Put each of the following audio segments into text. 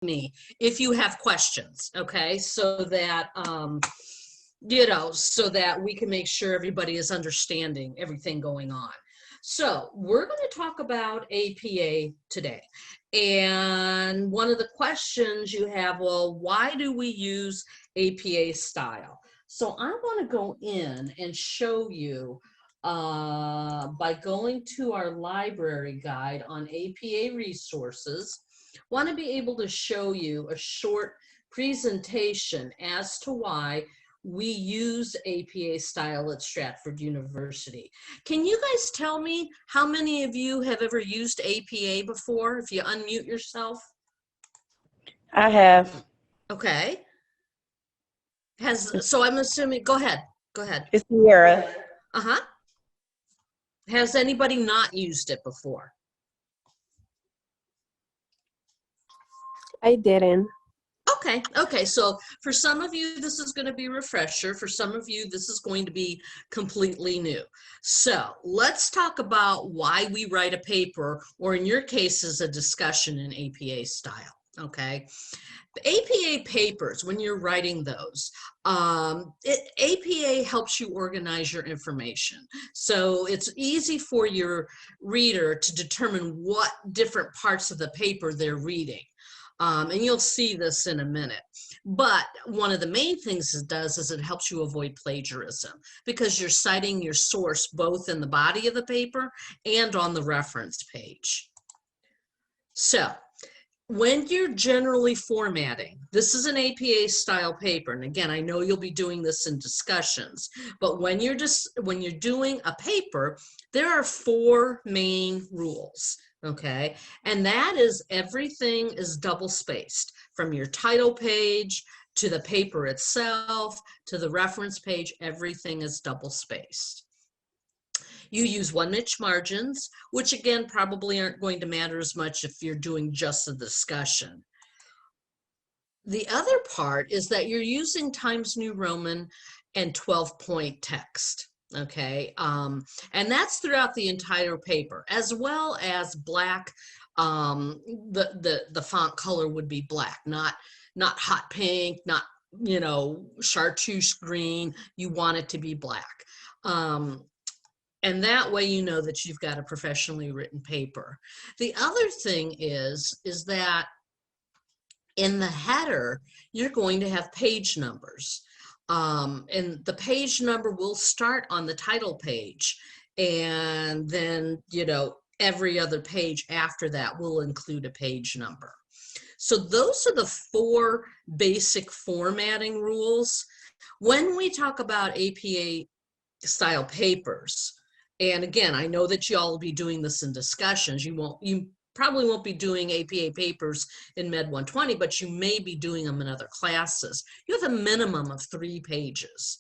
me if you have questions, okay? So that, you know, so that we can make sure everybody is understanding everything going on. So we're going to talk about APA today. And one of the questions you have, well, why do we use APA style? So I want to go in and show you by going to our library guide on APA resources. Want to be able to show you a short presentation as to why we use APA style at Stratford University. Can you guys tell me how many of you have ever used APA before? If you unmute yourself. I have. Okay. So I'm assuming, go ahead. It's Sierra. Uh-huh. Has anybody not used it before? I didn't. Okay, so for some of you, this is going to be a refresher. For some of you, this is going to be completely new. So let's talk about why we write a paper, or in your case, is a discussion in APA style, okay? The APA papers, when you're writing those, APA helps you organize your information. So it's easy for your reader to determine what different parts of the paper they're reading. And you'll see this in a minute. But one of the main things it does is it helps you avoid plagiarism, because you're citing your source both in the body of the paper and on the reference page. So when you're generally formatting, this is an APA style paper, and again, I know you'll be doing this in discussions, but when you're doing a paper, there are 4 main rules. Okay, and that is everything is double spaced from your title page to the paper itself to the reference page. Everything is double spaced. You use 1-inch margins, which again probably aren't going to matter as much if you're doing just a discussion. The other part is that you're using Times New Roman and 12-point text. Okay, and that's throughout the entire paper, as well as black. The font color would be black, not hot pink, not, you know, chartreuse green. You want it to be black, and that way you know that you've got a professionally written paper. The other thing is that in the header you're going to have page numbers. And the page number will start on the title page, and then, you know, every other page after that will include a page number. So those are the 4 basic formatting rules. When we talk about APA style papers, and again, I know that y'all will be doing this in discussions. You probably won't be doing APA papers in Med 120, but you may be doing them in other classes. You have a minimum of 3 pages.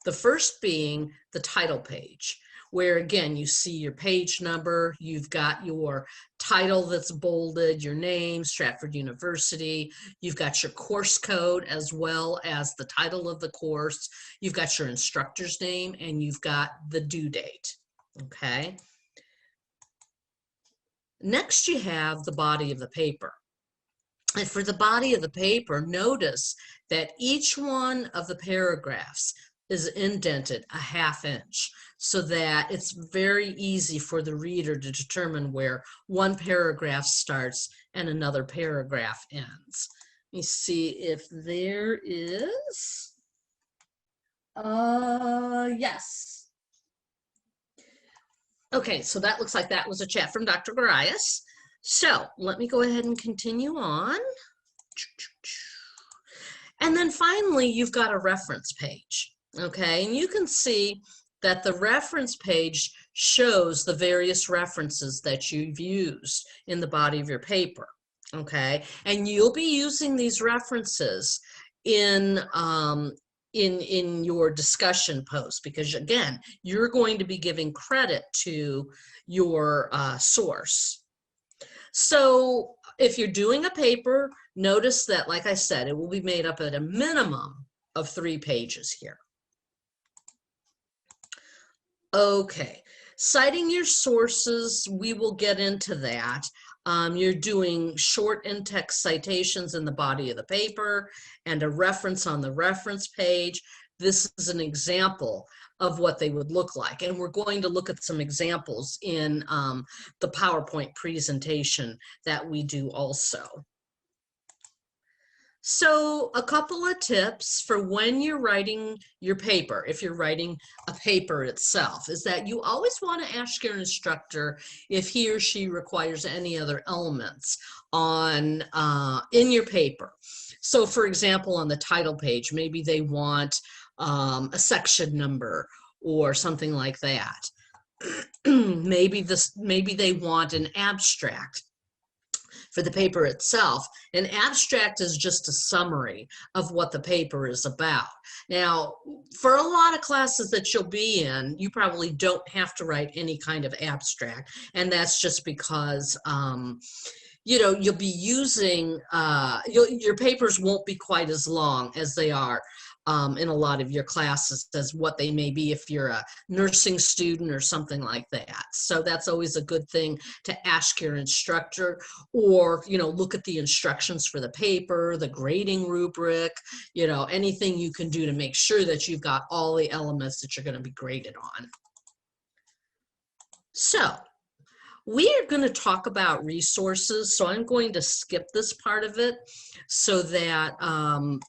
The first being the title page, where again, you see your page number, you've got your title that's bolded, your name, Stratford University, you've got your course code as well as the title of the course, you've got your instructor's name, and you've got the due date, okay? Next, you have the body of the paper. And for the body of the paper, notice that each one of the paragraphs is indented a 1/2 inch, so that it's very easy for the reader to determine where one paragraph starts and another paragraph ends. Let me see if there is. Yes. Okay, so that looks like that was a chat from Dr. Garias. So let me go ahead and continue on. And then finally, you've got a reference page, okay? And you can see that the reference page shows the various references that you've used in the body of your paper, okay? And you'll be using these references in your discussion post, because again, you're going to be giving credit to your source. So if you're doing a paper, notice that, like I said, it will be made up at a minimum of 3 pages here. Okay, citing your sources, we will get into that. You're doing short in-text citations in the body of the paper and a reference on the reference page. This is an example of what they would look like. And we're going to look at some examples in the PowerPoint presentation that we do also. So a couple of tips for when you're writing your paper, if you're writing a paper itself, is that you always want to ask your instructor if he or she requires any other elements on in your paper. So for example, on the title page, maybe they want a section number or something like that. maybe they want an abstract for the paper itself. An abstract is just a summary of what the paper is about. Now, for a lot of classes that you'll be in, you probably don't have to write any kind of abstract, and that's just because you know, you'll be using, your papers won't be quite as long as they are in a lot of your classes as what they may be if you're a nursing student or something like that. So that's always a good thing to ask your instructor, or, you know, look at the instructions for the paper, the grading rubric, you know, anything you can do to make sure that you've got all the elements that you're going to be graded on. So we are going to talk about resources, so I'm going to skip this part of it so that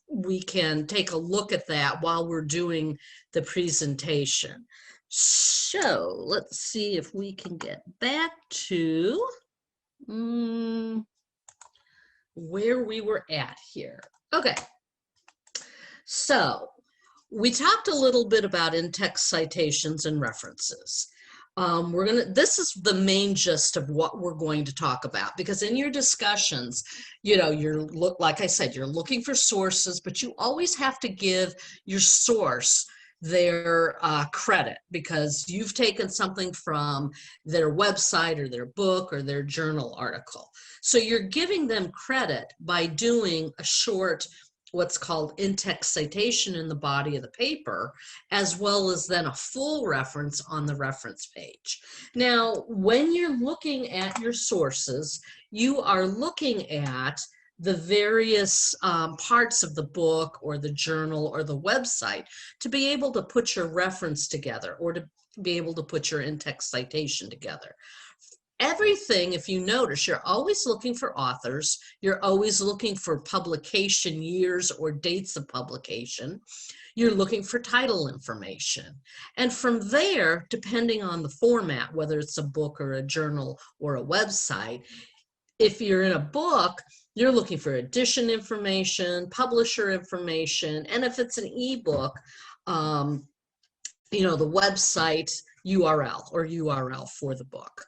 we can take a look at that while we're doing the presentation. So let's see if we can get back to where we were at here. Okay, so we talked a little bit about in-text citations and references. This is the main gist of what we're going to talk about, because in your discussions, you know, like I said, you're looking for sources, but you always have to give your source their credit, because you've taken something from their website or their book or their journal article. So you're giving them credit by doing a short, what's called in-text citation in the body of the paper, as well as then a full reference on the reference page. Now, when you're looking at your sources, you are looking at the various parts of the book or the journal or the website to be able to put your reference together, or to be able to put your in-text citation together. Everything, if you notice, you're always looking for authors, you're always looking for publication years or dates of publication, you're looking for title information. And from there, depending on the format, whether it's a book or a journal or a website, if you're in a book, you're looking for edition information, publisher information, and if it's an ebook, you know, the website URL or URL for the book.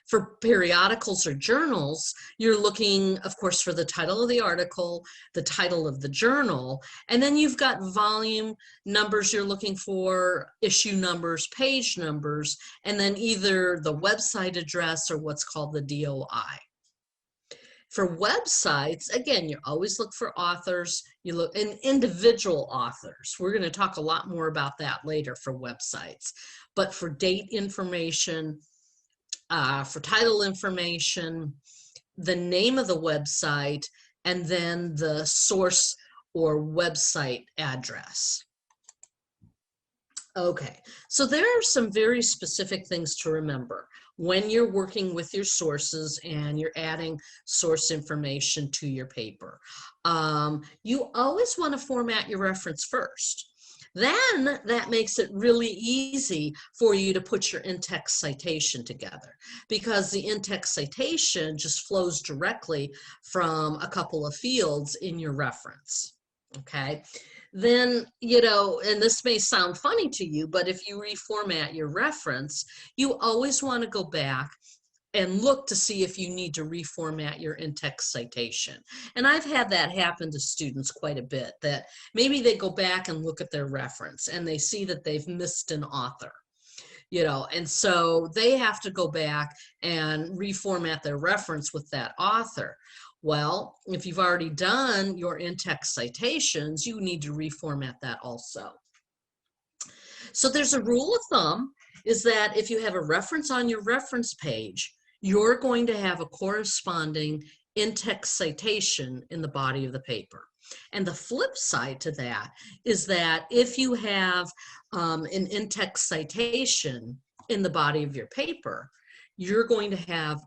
For periodicals or journals, you're looking, of course, for the title of the article, the title of the journal, and then you've got volume numbers you're looking for, issue numbers, page numbers, and then either the website address or what's called the DOI. For websites, again, you always look for authors, you look in individual authors. We're going to talk a lot more about that later for websites. But for date information, for title information, the name of the website, and then the source or website address. Okay, so there are some very specific things to remember when you're working with your sources and you're adding source information to your paper. You always want to format your reference first. Then that makes it really easy for you to put your in-text citation together, because the in-text citation just flows directly from a couple of fields in your reference. Okay, then, you know, and this may sound funny to you, but if you reformat your reference, you always want to go back and look to see if you need to reformat your in-text citation. And I've had that happen to students quite a bit, that maybe they go back and look at their reference and they see that they've missed an author, you know, and so they have to go back and reformat their reference with that author. Well, if you've already done your in-text citations, you need to reformat that also. So there's a rule of thumb, is that if you have a reference on your reference page, you're going to have a corresponding in-text citation in the body of the paper. And the flip side to that is that if you have an in-text citation in the body of your paper, you're going to have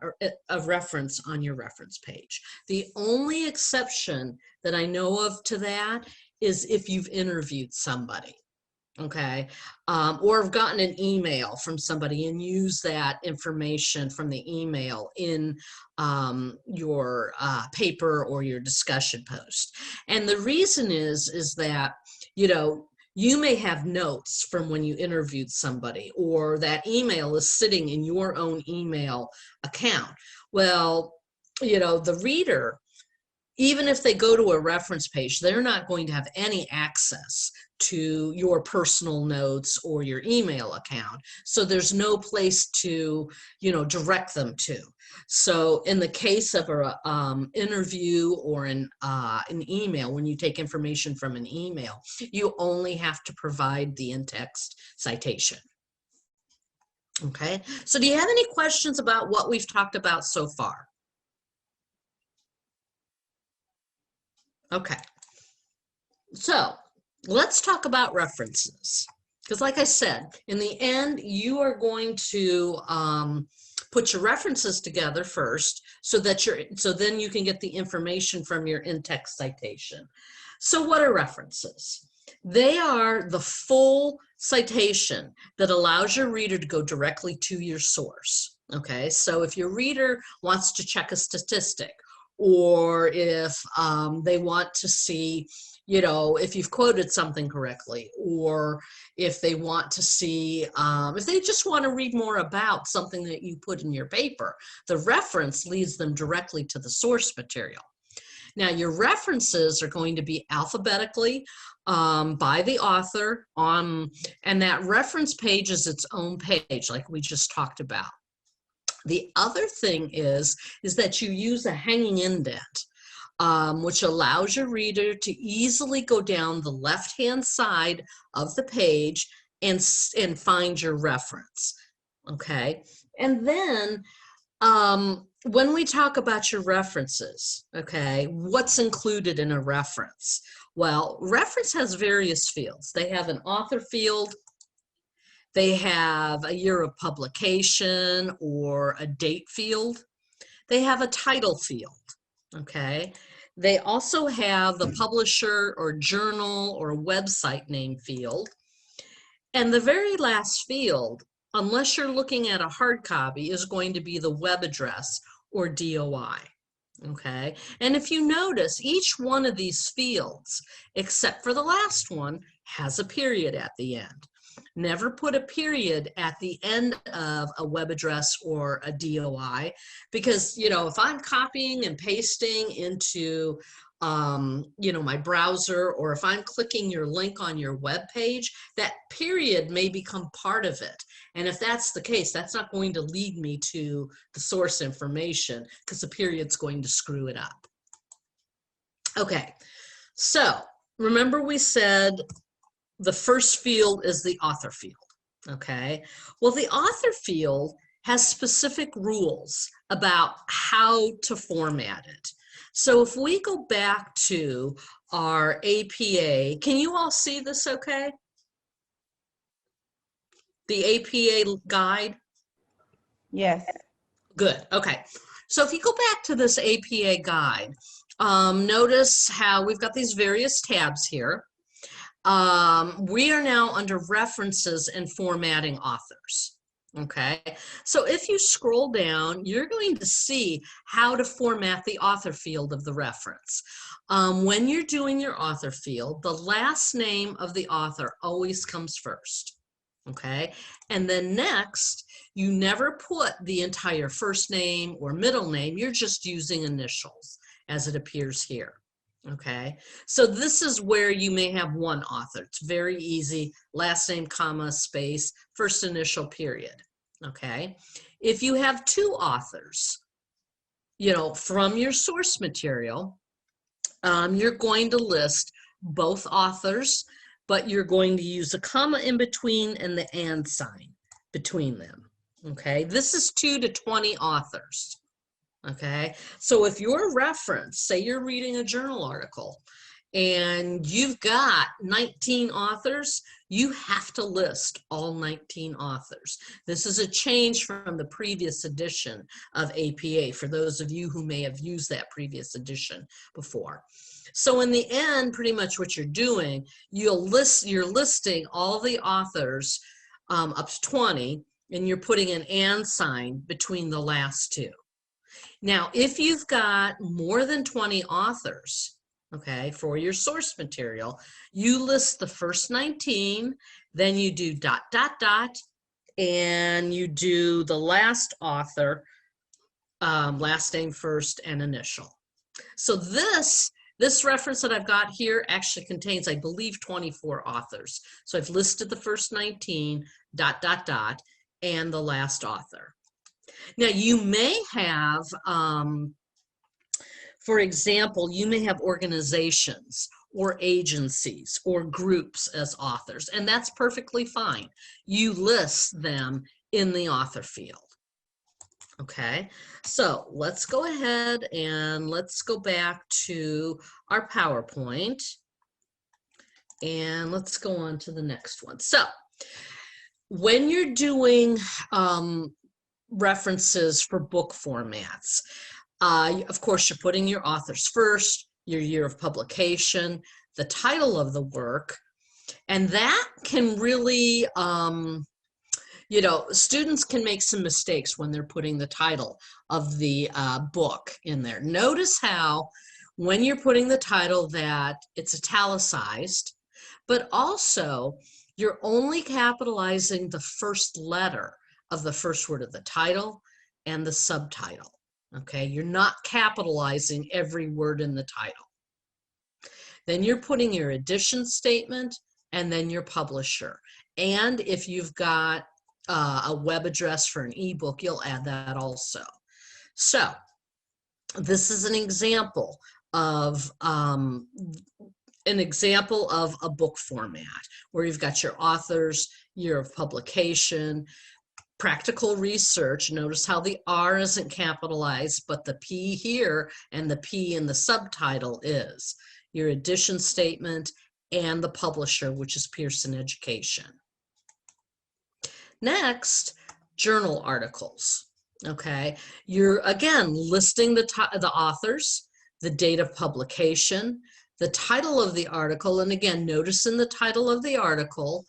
a reference on your reference page. The only exception that I know of to that is if you've interviewed somebody, okay, or have gotten an email from somebody and use that information from the email in your paper or your discussion post. And the reason is that, you know, you may have notes from when you interviewed somebody, or that email is sitting in your own email account. Well, you know, the reader, even if they go to a reference page, they're not going to have any access to your personal notes or your email account. So there's no place to, you know, direct them to. So in the case of an interview or an email, when you take information from an email, you only have to provide the in-text citation. Okay, so do you have any questions about what we've talked about so far? Okay, so let's talk about references, because like I said, in the end, you are going to put your references together first so that then you can get the information from your in-text citation. So what are references? They are the full citation that allows your reader to go directly to your source. Okay, so if your reader wants to check a statistic, or if they want to see, you know, if you've quoted something correctly, or if they want to see, if they just want to read more about something that you put in your paper, the reference leads them directly to the source material. Now, your references are going to be alphabetically by the author, and that reference page is its own page, like we just talked about. The other thing is that you use a hanging indent, which allows your reader to easily go down the left-hand side of the page and find your reference, okay? And then when we talk about your references, okay, what's included in a reference? Well, reference has various fields. They have an author field, they have a year of publication or a date field. They have a title field, okay? They also have the publisher or journal or website name field. And the very last field, unless you're looking at a hard copy, is going to be the web address or DOI, okay? And if you notice, each one of these fields, except for the last one, has a period at the end. Never put a period at the end of a web address or a DOI, because, you know, if I'm copying and pasting into, you know, my browser, or if I'm clicking your link on your web page, that period may become part of it. And if that's the case, that's not going to lead me to the source information, because the period's going to screw it up. Okay, so remember we said the first field is the author field, okay? Well, the author field has specific rules about how to format it. So if we go back to our APA, can you all see this okay? The APA guide? Yes. Good, okay. So if you go back to this APA guide, notice how we've got these various tabs here. We are now under references and formatting authors, okay? So if you scroll down, you're going to see how to format the author field of the reference. When you're doing your author field, the last name of the author always comes first, okay? And then next, you never put the entire first name or middle name, you're just using initials as it appears here. Okay, so this is where you may have one author. It's very easy. Last name, comma, space, first initial, period. Okay, if you have two authors, you know, from your source material, you're going to list both authors, but you're going to use a comma in between and the and sign between them. Okay, this is 2 to 20 authors. Okay, so if your reference, say you're reading a journal article and you've got 19 authors, you have to list all 19 authors. This is a change from the previous edition of APA for those of you who may have used that previous edition before. So in the end, pretty much what you're doing, you're listing all the authors up to 20, and you're putting an and sign between the last two. Now, if you've got more than 20 authors, okay, for your source material, you list the first 19, then you do ... and you do the last author, last name first and initial. So this reference that I've got here actually contains, I believe, 24 authors. So I've listed the first 19, ... and the last author. Now you may have, for example, you may have organizations or agencies or groups as authors, and that's perfectly fine. You list them in the author field. Okay, so let's go ahead and let's go back to our PowerPoint and let's go on to the next one. So when you're doing references for book formats, of course, you're putting your authors first, your year of publication, the title of the work, and that can really, you know, students can make some mistakes when they're putting the title of the book in there. Notice how when you're putting the title that it's italicized, but also you're only capitalizing the first letter of the first word of the title and the subtitle. Okay, you're not capitalizing every word in the title. Then you're putting your edition statement and then your publisher. And if you've got a web address for an ebook, you'll add that also. So this is an example of a book format where you've got your authors, year of publication, practical research. Notice how the R isn't capitalized, but the P here and the P in the subtitle is. Your edition statement and the publisher, which is Pearson Education. Next, journal articles. Okay, you're again listing the authors, the date of publication, the title of the article, and again, notice in the title of the article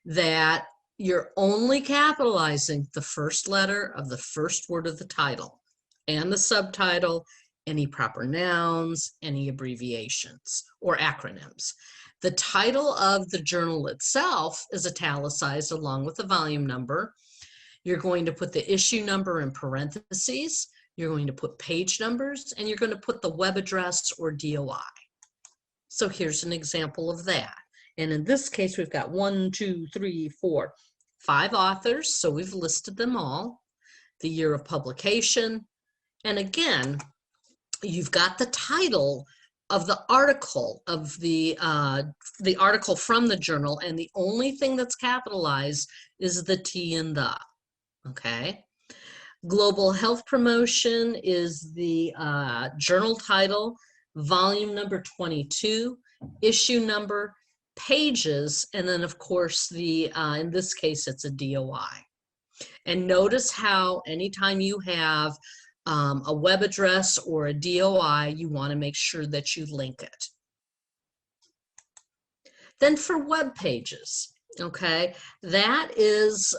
that you're only capitalizing the first letter of the first word of the title and the subtitle, any proper nouns, any abbreviations or acronyms. The title of the journal itself is italicized along with the volume number. You're going to put the issue number in parentheses. You're going to put page numbers, and you're going to put the web address or DOI. So here's an example of that. And in this case, we've got 1, 2, 3, 4, 5 authors. So we've listed them all, the year of publication. And again, you've got the title of the article of the article from the journal. And the only thing that's capitalized is the T and the, okay? Global Health Promotion is the journal title, volume number 22, issue number, pages, and then of course the in this case it's a DOI. And notice how anytime you have a web address or a DOI, you want to make sure that you link it. Then for web pages, okay, that is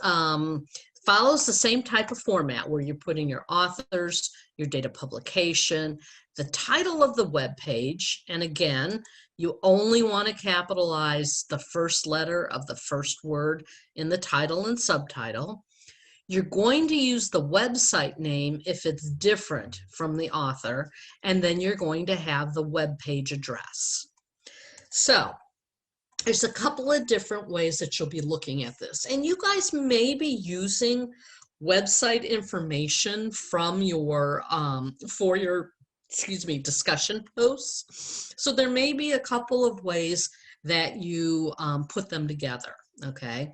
follows the same type of format where you're putting your authors, your date of publication, the title of the web page, and again, you only want to capitalize the first letter of the first word in the title and subtitle. You're going to use the website name if it's different from the author, and then you're going to have the web page address. So there's a couple of different ways that you'll be looking at this, and you guys may be using website information from your for your discussion posts. So there may be a couple of ways that you put them together. Okay,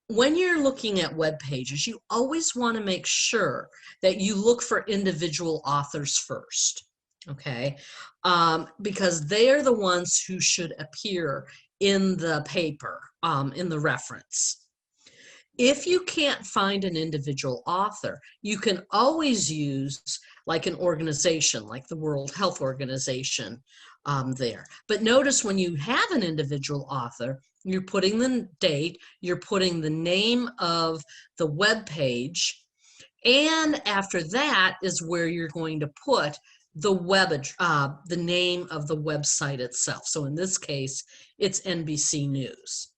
when you're looking at web pages, you always want to make sure that you look for individual authors first, okay? Because they are the ones who should appear in the paper, in the reference. If you can't find an individual author, you can always use like an organization, like the World Health Organization there. But notice when you have an individual author, you're putting the date, you're putting the name of the web page, and after that is where you're going to put the name of the website itself. So in this case, it's NBC News.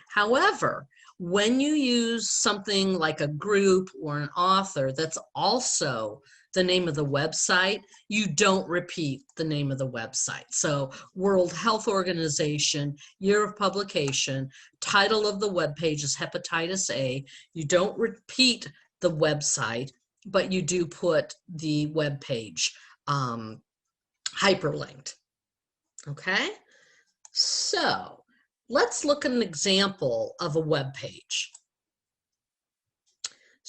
However, when you use something like a group or an author that's also the name of the website, you don't repeat the name of the website. So World Health Organization, year of publication, title of the web page is hepatitis A. You don't repeat the website, but you do put the web page hyperlinked. Okay, so let's look at an example of a web page.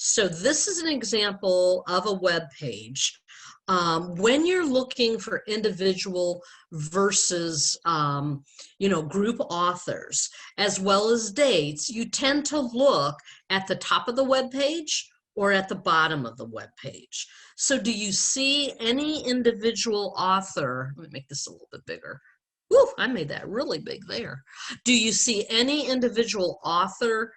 So this is an example of a web page. When you're looking for individual versus group authors as well as dates, you tend to look at the top of the web page or at the bottom of the web page. So do you see any individual author? Let me make this a little bit bigger. Woo, I made that really big there. Do you see any individual author,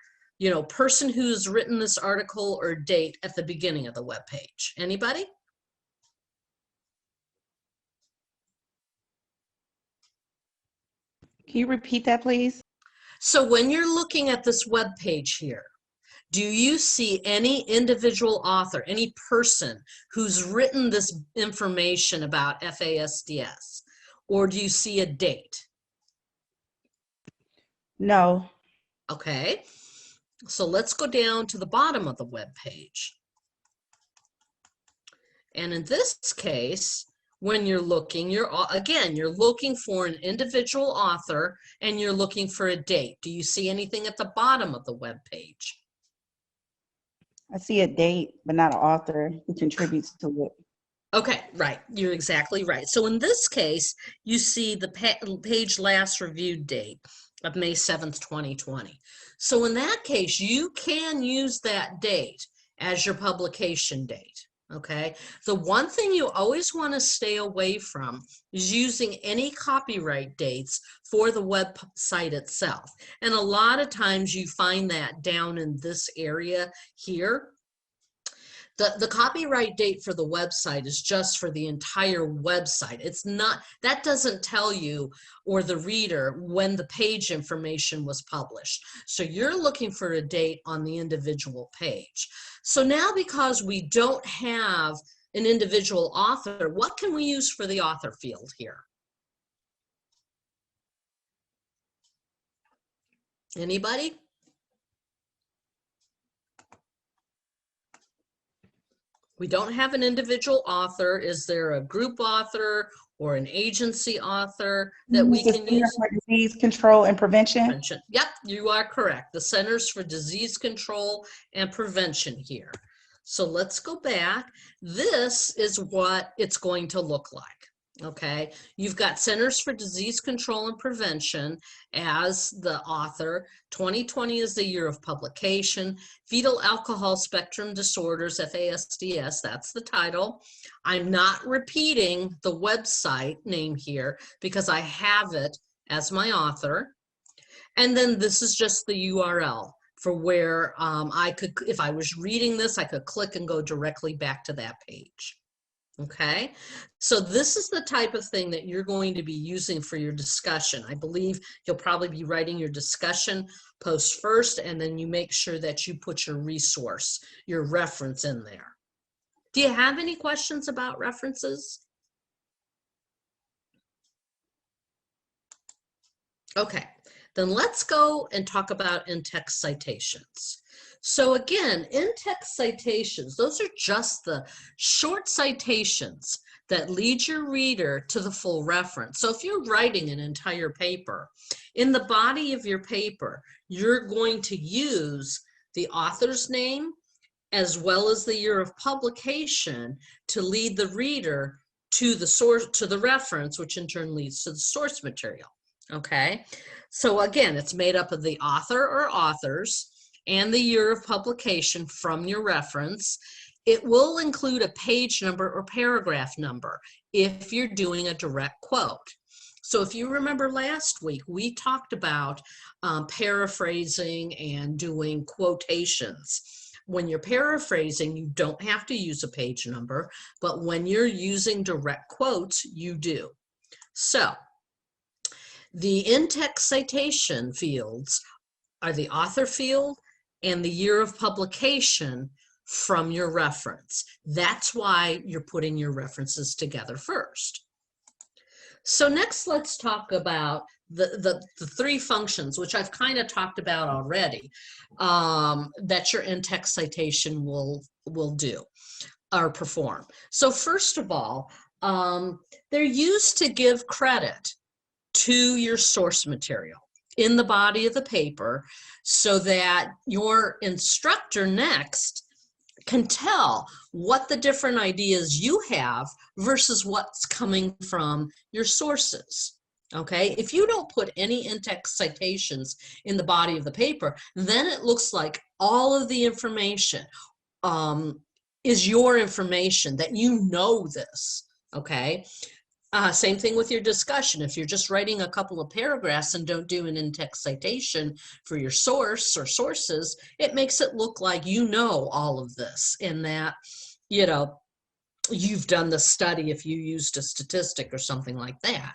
person who's written this article or date at the beginning of the web page? Anybody? Can you repeat that, please? So when you're looking at this web page here, do you see any individual author, any person who's written this information about FASDS? Or do you see a date? No. Okay, so let's go down to the bottom of the web page. And in this case, when you're looking, you're looking for an individual author and you're looking for a date. Do you see anything at the bottom of the web page? I see a date, but not an author who contributes to it. Okay, right. You're exactly right. So in this case, you see the page last reviewed date of May 7th, 2020. So in that case, you can use that date as your publication date. Okay. The one thing you always want to stay away from is using any copyright dates for the website itself. And a lot of times you find that down in this area here. The copyright date for the website is just for the entire website. It's not, that doesn't tell you or the reader when the page information was published. So you're looking for a date on the individual page. So now because we don't have an individual author, what can we use for the author field here? Anybody? We don't have an individual author. Is there a group author or an agency author that we can use? For Disease Control and Prevention. Yep, you are correct. The Centers for Disease Control and Prevention here. So let's go back. This is what it's going to look like. Okay, you've got Centers for Disease Control and Prevention as the author. 2020 is the year of publication. Fetal Alcohol Spectrum Disorders, FASDS, that's the title. I'm not repeating the website name here because I have it as my author. And then this is just the URL for where I could, if I was reading this, I could click and go directly back to that page. Okay, so this is the type of thing that you're going to be using for your discussion. I believe you'll probably be writing your discussion post first, and then you make sure that you put your resource, your reference in there. Do you have any questions about references? Okay, Then let's go and talk about in-text citations. So again, in-text citations, those are just the short citations that lead your reader to the full reference. So if you're writing an entire paper, in the body of your paper, you're going to use the author's name as well as the year of publication to lead the reader to the source, to the reference, which in turn leads to the source material. Okay, so again, it's made up of the author or authors and the year of publication from your reference. It will include a page number or paragraph number if you're doing a direct quote. So if you remember last week, we talked about paraphrasing and doing quotations. When you're paraphrasing, you don't have to use a page number, but when you're using direct quotes, you do. So the in-text citation fields are the author field and the year of publication from your reference. That's why you're putting your references together first. So next, let's talk about the three functions, which I've kind of talked about already, that your in-text citation will do or perform. So first of all, they're used to give credit to your source material in the body of the paper so that your instructor next can tell what the different ideas you have versus what's coming from your sources. Okay, if you don't put any in-text citations in the body of the paper, then it looks like all of the information is your information, that you know this. Okay, same thing with your discussion. If you're just writing a couple of paragraphs and don't do an in-text citation for your source or sources, it makes it look like you know all of this, and that, you know, you've done the study if you used a statistic or something like that.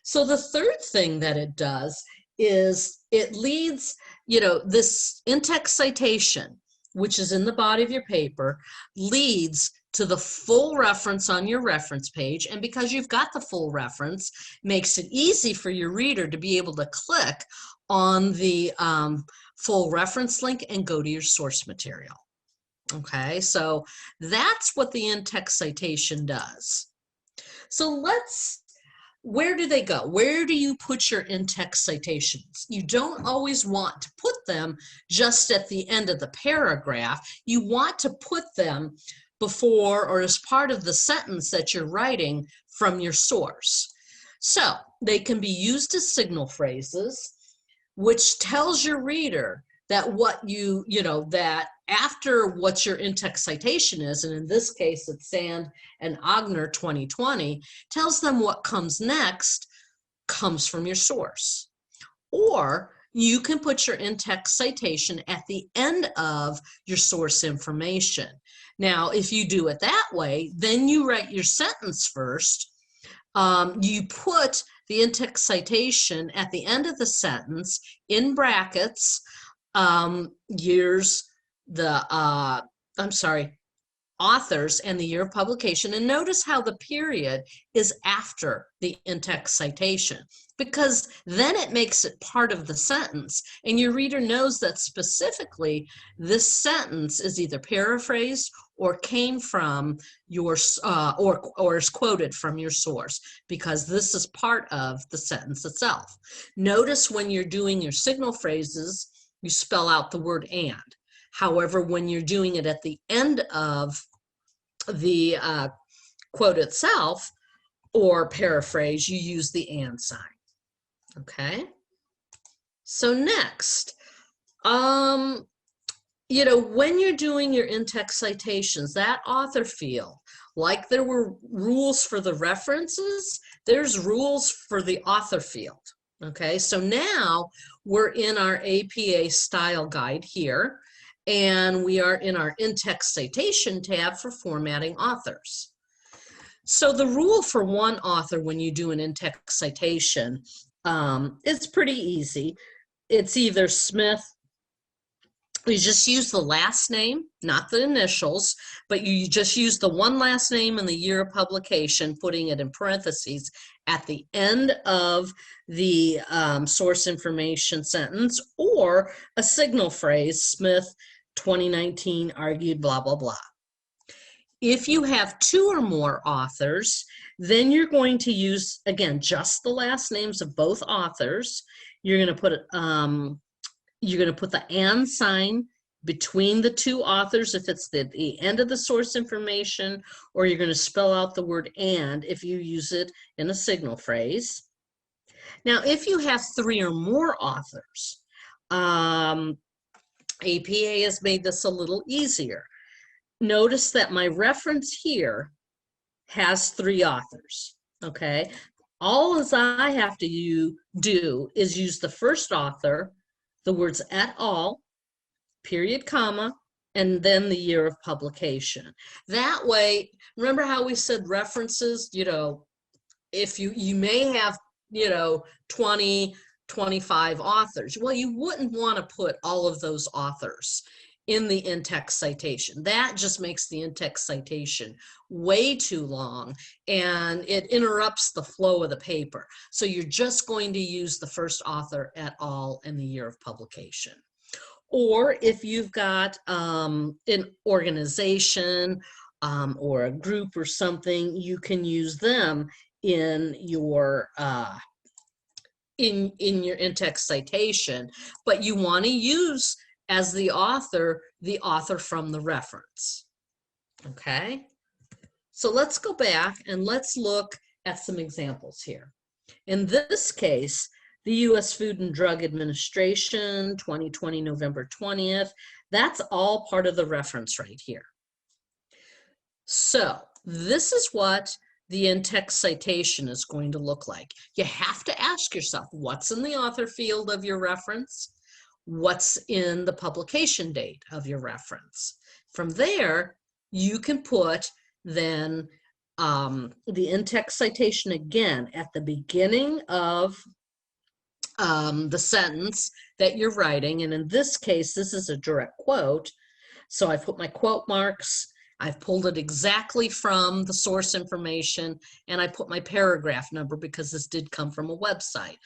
So the third thing that it does is it leads, you know, this in-text citation, which is in the body of your paper, leads to the full reference on your reference page. And because you've got the full reference, makes it easy for your reader to be able to click on the full reference link and go to your source material. Okay, so that's what the in-text citation does. So where do they go? Where do you put your in-text citations? You don't always want to put them just at the end of the paragraph. You want to put them before or as part of the sentence that you're writing from your source. So they can be used as signal phrases, which tells your reader that what you know, that after what your in-text citation is, and in this case it's Sand and Ogner 2020, tells them what comes next comes from your source. Or you can put your in-text citation at the end of your source information. Now, if you do it that way, then you write your sentence first. You put the in-text citation at the end of the sentence in brackets, authors and the year of publication, and notice how the period is after the in-text citation, because then it makes it part of the sentence and your reader knows that specifically this sentence is either paraphrased or came from your or is quoted from your source, because this is part of the sentence itself. Notice when you're doing your signal phrases, you spell out the word and. However, when you're doing it at the end of the quote itself or paraphrase, you use the and sign. Okay. So next, you know, when you're doing your in-text citations, that author field, like there were rules for the references, there's rules for the author field. Okay, so now we're in our APA style guide here, and we are in our in-text citation tab for formatting authors. So the rule for one author when you do an in-text citation, it's pretty easy. It's either Smith, You just use the last name, not the initials, but you just use the one last name and the year of publication, putting it in parentheses at the end of the source information sentence, or a signal phrase, Smith 2019 argued blah, blah, blah. If you have two or more authors, then you're going to use, again, just the last names of both authors. You're going to put the and sign between the two authors if it's the end of the source information, or you're going to spell out the word and if you use it in a signal phrase. Now, if you have three or more authors, APA has made this a little easier. Notice that my reference here has three authors, okay? All as I have to do is use the first author, the words et al., period, comma, and then the year of publication. That way, remember how we said references, if you may have, 20, 25 authors. Well, you wouldn't want to put all of those authors in the in-text citation. That just makes the in-text citation way too long, and it interrupts the flow of the paper. So you're just going to use the first author et al. And the year of publication. Or if you've got an organization or a group or something, you can use them in your in-text citation, but you want to use as the author from the reference. Okay, so let's go back and let's look at some examples here. In this case, the U.S. Food and Drug Administration, 2020, November 20th, that's all part of the reference right here. So this is what the in-text citation is going to look like. You have to ask yourself, what's in the author field of your reference? What's in the publication date of your reference? From there, you can put then the in-text citation again at the beginning of the sentence that you're writing. And in this case, this is a direct quote. So I put my quote marks, I've pulled it exactly from the source information, and I put my paragraph number because this did come from a website.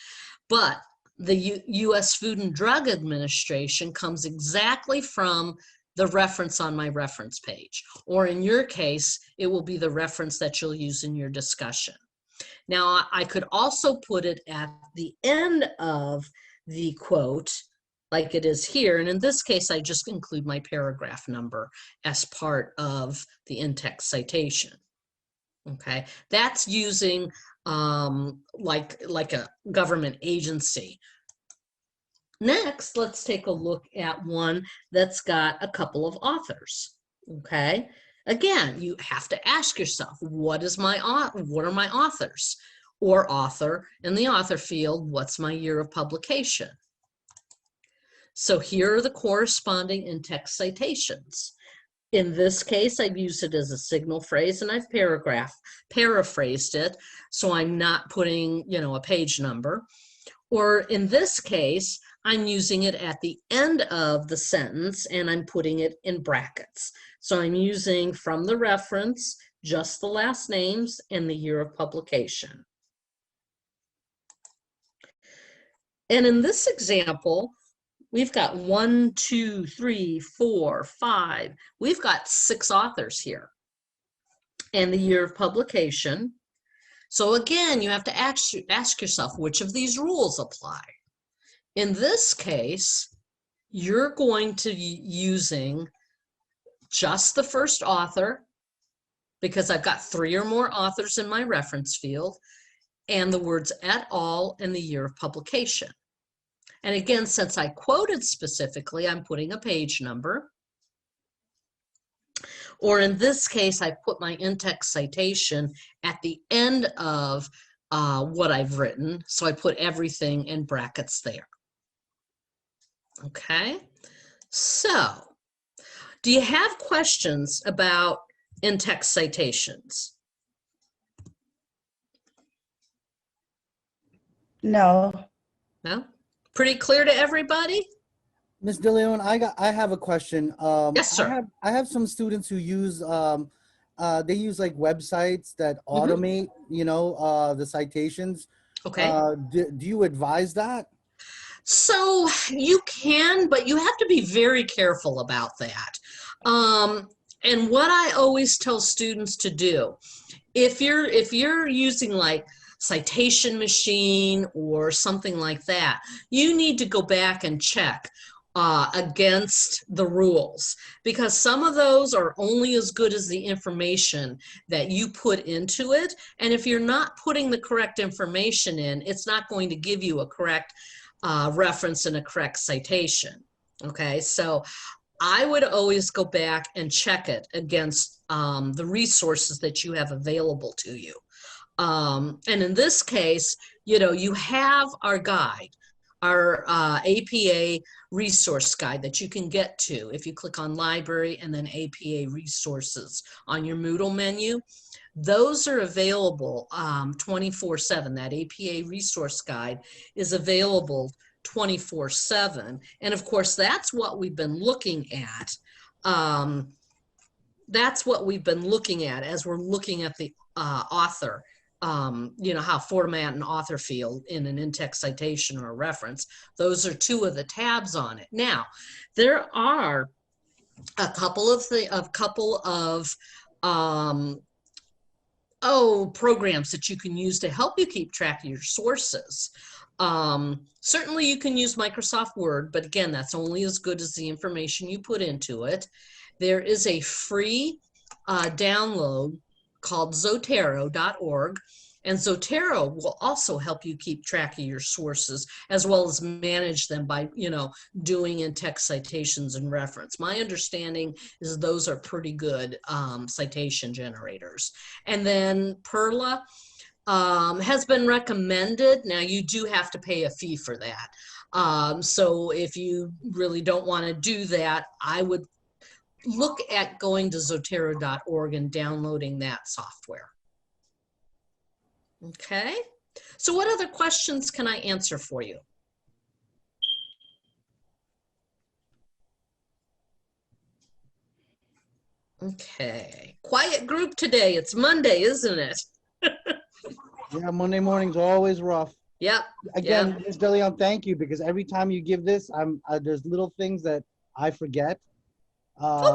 But the U.S. Food and Drug Administration comes exactly from the reference on my reference page. Or in your case, it will be the reference that you'll use in your discussion. Now, I could also put it at the end of the quote, like it is here. And in this case, I just include my paragraph number as part of the in-text citation. Okay, that's using like a government agency. Next, let's take a look at one that's got a couple of authors. Okay, again, you have to ask yourself, what are my authors? Or author, in the author field, what's my year of publication? So here are the corresponding in-text citations. In this case, I've used it as a signal phrase, and I've paraphrased it, so I'm not putting, a page number. Or in this case, I'm using it at the end of the sentence, and I'm putting it in brackets. So I'm using from the reference, just the last names and the year of publication. And in this example, we've got 1, 2, 3, 4, 5. We've got 6 authors here. And the year of publication. So again, you have to ask yourself, which of these rules apply? In this case, you're going to be using just the first author, because I've got 3 or more authors in my reference field, and the words et al. And the year of publication. And again, since I quoted specifically, I'm putting a page number. Or in this case, I put my in-text citation at the end of what I've written. So I put everything in brackets there. Okay, so do you have questions about in-text citations? No. No? Pretty clear to everybody? Ms. DeLeon, I have a question. Yes, sir. I have some students who use they use like websites that automate, the citations. Okay. Do you advise that? So you can, but you have to be very careful about that. And what I always tell students to do, if you're using like citation machine or something like that, you need to go back and check against the rules, because some of those are only as good as the information that you put into it. And if you're not putting the correct information in, it's not going to give you a correct reference and a correct citation. Okay, so I would always go back and check it against the resources that you have available to you. And in this case, you have our guide, our APA resource guide that you can get to if you click on Library and then APA resources on your Moodle menu. Those are available 24/7. That APA resource guide is available 24/7. And of course, that's what we've been looking at. That's what we've been looking at as we're looking at the author, how format and author field in an in-text citation or a reference. Those are two of the tabs on it. Now, there are a couple of programs that you can use to help you keep track of your sources. Certainly you can use Microsoft Word, but again, that's only as good as the information you put into it. There is a free download called Zotero.org, and Zotero will also help you keep track of your sources as well as manage them by, doing in-text citations and reference. My understanding is those are pretty good citation generators. And then Perla has been recommended. Now you do have to pay a fee for that. So if you really don't want to do that, I would look at going to Zotero.org and downloading that software. Okay, so what other questions can I answer for you? Okay, quiet group today. It's Monday, isn't it? Yeah, Monday mornings are always rough. Yep. Again, Ms. DeLeon, thank you, because every time you give this, there's little things that I forget.